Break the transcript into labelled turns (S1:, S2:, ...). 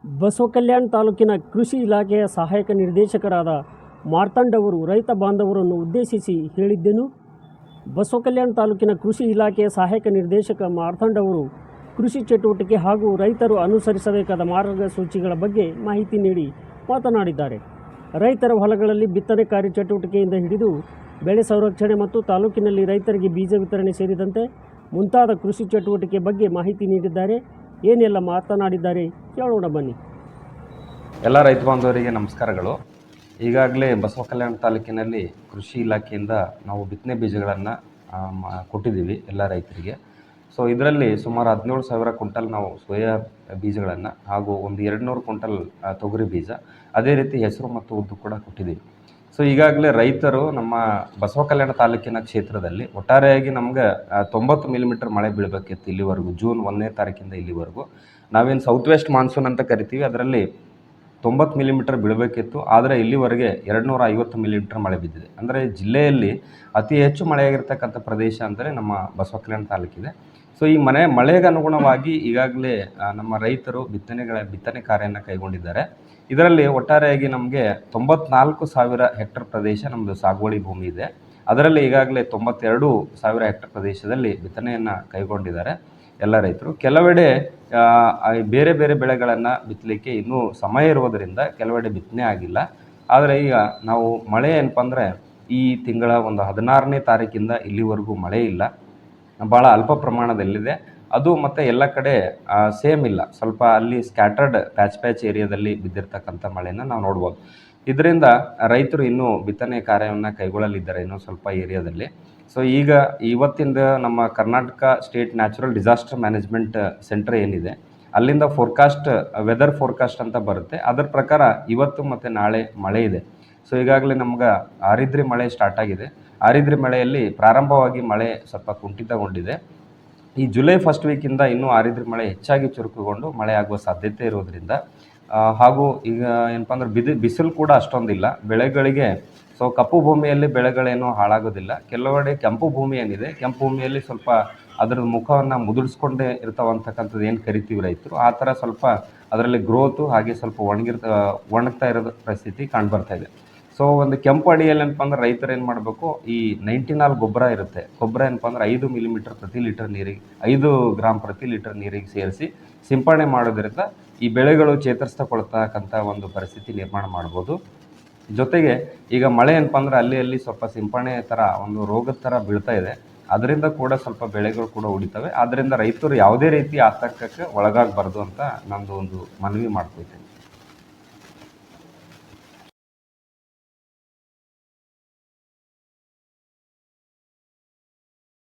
S1: ಬಸವಕಲ್ಯಾಣ ತಾಲೂಕಿನ ಕೃಷಿ ಇಲಾಖೆಯ ಸಹಾಯಕ ನಿರ್ದೇಶಕರಾದ ಮಾರ್ತಾಂಡ್ ಅವರು ರೈತ ಬಾಂಧವರನ್ನು ಉದ್ದೇಶಿಸಿ ಹೇಳಿದ್ದೆನು. ಬಸವಕಲ್ಯಾಣ ತಾಲೂಕಿನ ಕೃಷಿ ಇಲಾಖೆಯ ಸಹಾಯಕ ನಿರ್ದೇಶಕ ಮಾರ್ತಾಂಡ್ ಅವರು ಕೃಷಿ ಚಟುವಟಿಕೆ ಹಾಗೂ ರೈತರು ಅನುಸರಿಸಬೇಕಾದ ಮಾರ್ಗಸೂಚಿಗಳ ಬಗ್ಗೆ ಮಾಹಿತಿ ನೀಡಿ ಮಾತನಾಡಿದ್ದಾರೆ. ರೈತರ ಹೊಲಗಳಲ್ಲಿ ಬಿತ್ತನೆ ಕಾರ್ಯ ಚಟುವಟಿಕೆಯಿಂದ ಹಿಡಿದು ಬೆಳೆ ಸಂರಕ್ಷಣೆ ಮತ್ತು ತಾಲೂಕಿನಲ್ಲಿ ರೈತರಿಗೆ ಬೀಜ ವಿತರಣೆ ಸೇರಿದಂತೆ ಮುಂತಾದ ಕೃಷಿ ಚಟುವಟಿಕೆ ಬಗ್ಗೆ ಮಾಹಿತಿ ನೀಡಿದ್ದಾರೆ. ಏನೆಲ್ಲ ಮಾತನಾಡಿದ್ದಾರೆ ಕೇಳೋಣ ಬನ್ನಿ.
S2: ಎಲ್ಲ ರೈತ ಬಾಂಧವರಿಗೆ ನಮಸ್ಕಾರಗಳು. ಈಗಾಗಲೇ ಬಸವಕಲ್ಯಾಣ ತಾಲೂಕಿನಲ್ಲಿ ಕೃಷಿ ಇಲಾಖೆಯಿಂದ ನಾವು ಬಿತ್ತನೆ ಬೀಜಗಳನ್ನು ಕೊಟ್ಟಿದ್ದೀವಿ ಎಲ್ಲ ರೈತರಿಗೆ. ಸೊ ಇದರಲ್ಲಿ ಸುಮಾರು 17,000 ಕ್ವಿಂಟಲ್ ನಾವು ಸೋಯಾ ಬೀಜಗಳನ್ನು ಹಾಗೂ ಒಂದು 200 ಕ್ವಿಂಟಲ್ ತೊಗರಿ ಬೀಜ, ಅದೇ ರೀತಿ ಹೆಸರು ಮತ್ತು ಉದ್ದು ಕೂಡ ಕೊಟ್ಟಿದ್ದೀವಿ. ಸೊ ಈಗಾಗಲೇ ರೈತರು ನಮ್ಮ ಬಸವಕಲ್ಯಾಣ ತಾಲೂಕಿನ ಕ್ಷೇತ್ರದಲ್ಲಿ ಒಟ್ಟಾರೆಯಾಗಿ ನಮ್ಗೆ 90 ಮಿಲಿಮೀಟರ್ ಮಳೆ ಬೀಳಬೇಕಿತ್ತು ಇಲ್ಲಿವರೆಗೂ. ಜೂನ್ 1ನೇ ತಾರೀಕಿಂದ ಇಲ್ಲಿವರೆಗೂ ನಾವೇನು ಸೌತ್ ವೆಸ್ಟ್ ಮಾನ್ಸೂನ್ ಅಂತ ಕರಿತೀವಿ, ಅದರಲ್ಲಿ 90 ಮಿಲಿಮೀಟರ್ ಬೀಳಬೇಕಿತ್ತು. ಆದರೆ ಇಲ್ಲಿವರೆಗೆ 250 ಮಿಲಿಮೀಟರ್ ಮಳೆ ಬಿದ್ದಿದೆ. ಅಂದರೆ ಜಿಲ್ಲೆಯಲ್ಲಿ ಅತಿ ಹೆಚ್ಚು ಮಳೆಯಾಗಿರ್ತಕ್ಕಂಥ ಪ್ರದೇಶ ಅಂದರೆ ನಮ್ಮ ಬಸವಕಲ್ಯಾಣ ತಾಲೂಕಿದೆ. ಸೊ ಈ ಮಳೆಗೆ ಅನುಗುಣವಾಗಿ ಈಗಾಗಲೇ ನಮ್ಮ ರೈತರು ಬಿತ್ತನೆ ಕಾರ್ಯನ ಕೈಗೊಂಡಿದ್ದಾರೆ. ಇದರಲ್ಲಿ ಒಟ್ಟಾರೆಯಾಗಿ ನಮಗೆ 94,000 ಹೆಕ್ಟರ್ ಪ್ರದೇಶ ನಮ್ಮದು ಸಾಗುವಳಿ ಭೂಮಿ ಇದೆ. ಅದರಲ್ಲಿ ಈಗಾಗಲೇ 92,000 ಹೆಕ್ಟರ್ ಪ್ರದೇಶದಲ್ಲಿ ಬಿತ್ತನೆಯನ್ನು ಕೈಗೊಂಡಿದ್ದಾರೆ ಎಲ್ಲ ರೈತರು. ಕೆಲವೆಡೆ ಬೇರೆ ಬೇರೆ ಬೆಳೆಗಳನ್ನು ಬಿತ್ತಲಿಕ್ಕೆ ಇನ್ನೂ ಸಮಯ ಇರುವುದರಿಂದ ಕೆಲವೆಡೆ ಬಿತ್ತನೆ ಆಗಿಲ್ಲ. ಆದರೆ ಈಗ ನಾವು ಮಳೆ ಏನಪ್ಪ ಅಂದರೆ ಈ ತಿಂಗಳ ಒಂದು 16ನೇ ತಾರೀಕಿಂದ ಇಲ್ಲಿವರೆಗೂ ಮಳೆ ಇಲ್ಲ, ಭಾಳ ಅಲ್ಪ ಪ್ರಮಾಣದಲ್ಲಿದೆ. ಅದು ಮತ್ತು ಎಲ್ಲ ಕಡೆ ಸೇಮ್ ಇಲ್ಲ, ಸ್ವಲ್ಪ ಅಲ್ಲಿ ಸ್ಕ್ಯಾಟರ್ಡ್ ಪ್ಯಾಚ್ ಏರಿಯಾದಲ್ಲಿ ಬಿದ್ದಿರ್ತಕ್ಕಂಥ ಮಳೆನ ನಾವು ನೋಡ್ಬೋದು. ಇದರಿಂದ ರೈತರು ಇನ್ನೂ ಬಿತ್ತನೆ ಕಾರ್ಯವನ್ನು ಕೈಗೊಳ್ಳಲಿದ್ದಾರೆ ಇನ್ನೂ ಸ್ವಲ್ಪ ಏರಿಯಾದಲ್ಲಿ. ಸೊ ಈಗ ಇವತ್ತಿಂದ ನಮ್ಮ Karnataka state natural disaster management centre ಏನಿದೆ ಅಲ್ಲಿಂದ ವೆದರ್ ಫೋರ್ಕಾಸ್ಟ್ ಅಂತ ಬರುತ್ತೆ. ಅದರ ಪ್ರಕಾರ ಇವತ್ತು ಮತ್ತು ನಾಳೆ ಮಳೆ ಇದೆ. ಸೊ ಈಗಾಗಲೇ ನಮ್ಗೆ ಆರಿದ್ರಿ ಮಳೆ ಸ್ಟಾರ್ಟ್ ಆಗಿದೆ. ಆರಿದ್ರಿ ಮಳೆಯಲ್ಲಿ ಪ್ರಾರಂಭವಾಗಿ ಮಳೆ ಸ್ವಲ್ಪ ಕುಂಠಿತಗೊಂಡಿದೆ. ಈ ಜುಲೈ ಫಸ್ಟ್ ವೀಕಿಂದ ಇನ್ನೂ ಆರಿದ್ರಿ ಮಳೆ ಹೆಚ್ಚಾಗಿ ಚುರುಕುಗೊಂಡು ಮಳೆ ಆಗುವ ಸಾಧ್ಯತೆ ಇರೋದ್ರಿಂದ ಹಾಗೂ ಈಗ ಏನಪ್ಪ ಅಂದ್ರೆ ಬಿಸಿಲು ಕೂಡ ಅಷ್ಟೊಂದಿಲ್ಲ ಬೆಳೆಗಳಿಗೆ. ಸೊ ಕಪ್ಪು ಭೂಮಿಯಲ್ಲಿ ಬೆಳೆಗಳೇನು ಹಾಳಾಗೋದಿಲ್ಲ. ಕೆಲವೆಡೆ ಕೆಂಪು ಭೂಮಿ ಏನಿದೆ, ಕೆಂಪು ಭೂಮಿಯಲ್ಲಿ ಸ್ವಲ್ಪ ಅದರ ಮುಖವನ್ನು ಮುದುಡಿಸ್ಕೊಂಡೇ ಇರ್ತಾವಂತಕ್ಕಂಥದ್ದು ಏನು ಕರಿತೀವಿ ರೈತರು, ಆ ಥರ ಸ್ವಲ್ಪ ಅದರಲ್ಲಿ ಗ್ರೋತು ಹಾಗೆ ಸ್ವಲ್ಪ ಒಣಗ್ತಾ ಇರೋದು ಪರಿಸ್ಥಿತಿ ಕಾಣ್ಬರ್ತಾ ಇದೆ. ಸೊ ಒಂದು ಕೆಂಪು ಅಡಿಯಲ್ಲಿ ಏನಪ್ಪ ಅಂದ್ರೆ ರೈತರು ಏನು ಮಾಡಬೇಕು, ಈ 99 ಗೊಬ್ಬರ ಇರುತ್ತೆ, ಗೊಬ್ಬರ ಏನಪ್ಪ ಅಂದ್ರೆ 5 ಮಿಲಿಮೀಟರ್ ಪ್ರತಿ ಲೀಟರ್ ನೀರಿಗೆ 5 ಗ್ರಾಮ್ ಪ್ರತಿ ಲೀಟರ್ ನೀರಿಗೆ ಸೇರಿಸಿ ಸಿಂಪಡಣೆ ಮಾಡೋದ್ರಿಂದ ಈ ಬೆಳೆಗಳು ಚೇತರಿಸ್ಕೊಳ್ತಕ್ಕಂಥ ಒಂದು ಪರಿಸ್ಥಿತಿ ನಿರ್ಮಾಣ ಮಾಡ್ಬೋದು. ಜೊತೆಗೆ ಈಗ ಮಳೆ ಏನಪ್ಪ ಅಂದ್ರೆ ಅಲ್ಲಿ ಸ್ವಲ್ಪ ಸಿಂಪಡಣೆ ಥರ ಒಂದು ರೋಗದ ಥರ ಬೀಳ್ತಾ ಇದೆ, ಅದರಿಂದ ಕೂಡ ಸ್ವಲ್ಪ ಬೆಳೆಗಳು ಕೂಡ ಉಳಿತವೆ. ಆದ್ದರಿಂದ ರೈತರು ಯಾವುದೇ ರೀತಿ ಆತಂಕಕ್ಕೆ ಒಳಗಾಗಬಾರ್ದು ಅಂತ ನಂದು ಒಂದು ಮನವಿ ಮಾಡ್ಕೊಳ್ತೀನಿ.